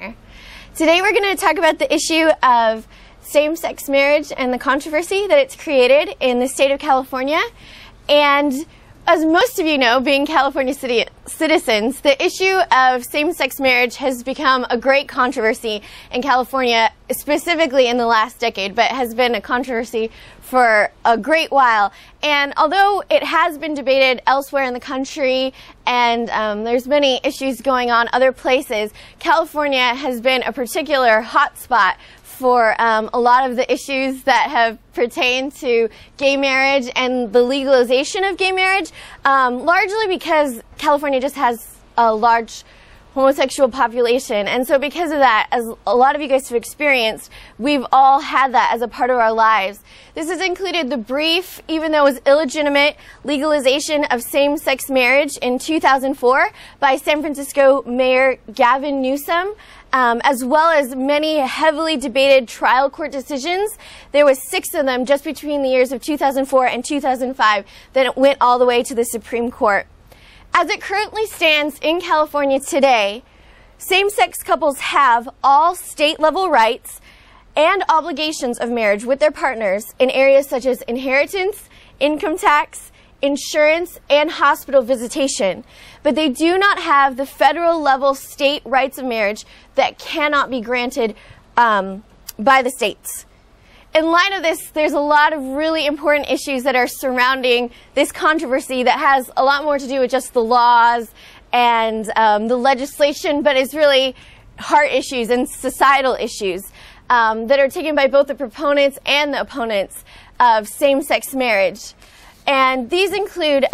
Today we're going to talk about the issue of same-sex marriage and the controversy that it's created in the state of California. And as most of you know, being California citizens, the issue of same-sex marriage has become a great controversy in California, specifically in the last decade, but has been a controversy for a great while. And although it has been debated elsewhere in the country and there's many issues going on other places, California has been a particular hotspot for a lot of the issues that have pertained to gay marriage and the legalization of gay marriage, largely because California just has a large homosexual population. And so because of that, as a lot of you guys have experienced, we've all had that as a part of our lives. This has included the brief, even though it was illegitimate, legalization of same-sex marriage in 2004 by San Francisco Mayor Gavin Newsom, as well as many heavily debated trial court decisions. There was 6 of them just between the years of 2004 and 2005 that it went all the way to the Supreme Court. As it currently stands in California today, same-sex couples have all state-level rights and obligations of marriage with their partners in areas such as inheritance, income tax, insurance, and hospital visitation. But they do not have the federal-level state rights of marriage that cannot be granted by the states. In light of this, there's a lot of really important issues that are surrounding this controversy that has a lot more to do with just the laws and the legislation, but is really heart issues and societal issues that are taken by both the proponents and the opponents of same-sex marriage. And these include,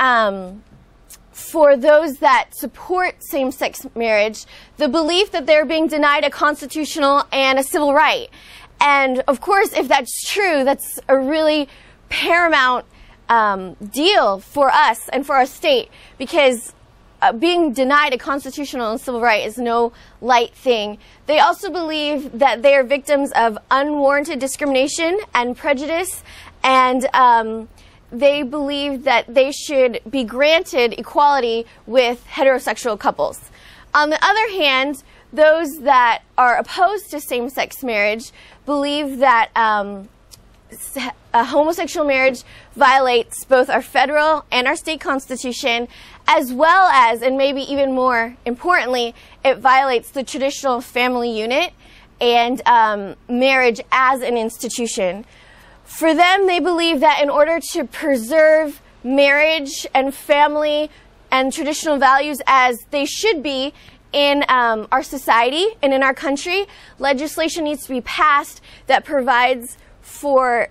for those that support same-sex marriage, the belief that they're being denied a constitutional and a civil right. And of course, if that's true, that's a really paramount deal for us and for our state, because being denied a constitutional and civil right is no light thing. They also believe that they are victims of unwarranted discrimination and prejudice, and they believe that they should be granted equality with heterosexual couples. On the other hand, those that are opposed to same-sex marriage believe that a homosexual marriage violates both our federal and our state constitution, as well as, and maybe even more importantly, it violates the traditional family unit and marriage as an institution. For them, they believe that in order to preserve marriage and family and traditional values as they should be in our society and in our country, legislation needs to be passed that provides for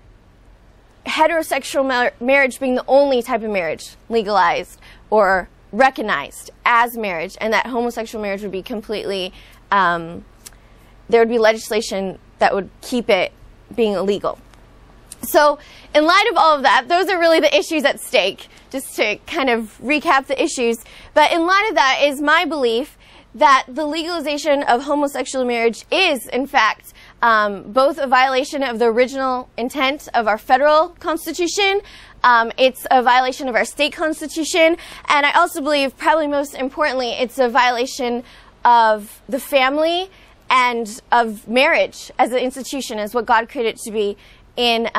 heterosexual marriage being the only type of marriage legalized or recognized as marriage, and that homosexual marriage would be completely, there would be legislation that would keep it being illegal. So in light of all of that, those are really the issues at stake, just to kind of recap the issues. But in light of that is my belief that the legalization of homosexual marriage is, in fact, both a violation of the original intent of our federal constitution, it's a violation of our state constitution, and I also believe, probably most importantly, it's a violation of the family and of marriage as an institution, as what God created it to be in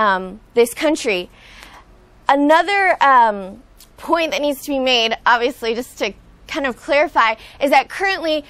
this country. Another point that needs to be made, obviously, just to kind of clarify, is that currently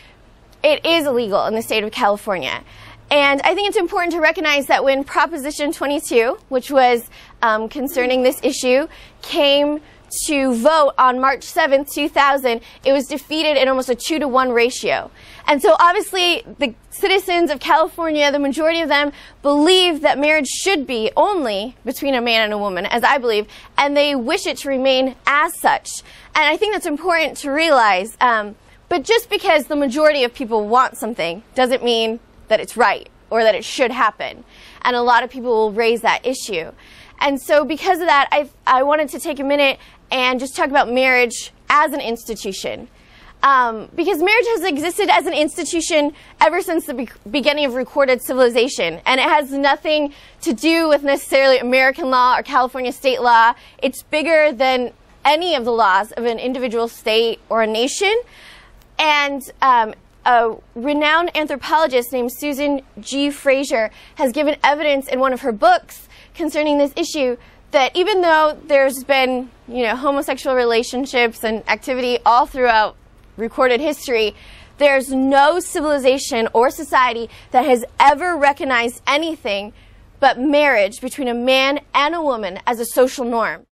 it is illegal in the state of California. And I think it's important to recognize that when Proposition 22, which was concerning this issue, came to vote on March 7th, 2000, it was defeated in almost a 2-to-1 ratio. And so obviously the citizens of California, the majority of them, believe that marriage should be only between a man and a woman, as I believe, and they wish it to remain as such. And I think that's important to realize. But just because the majority of people want something doesn't mean that it's right or that it should happen. And a lot of people will raise that issue. And so because of that, I wanted to take a minute and just talk about marriage as an institution. Because marriage has existed as an institution ever since the beginning of recorded civilization, and it has nothing to do with necessarily American law or California state law. It's bigger than any of the laws of an individual state or a nation, and a renowned anthropologist named Susan G. Fraser has given evidence in one of her books concerning this issue that even though there's been, homosexual relationships and activity all throughout recorded history, there's no civilization or society that has ever recognized anything but marriage between a man and a woman as a social norm.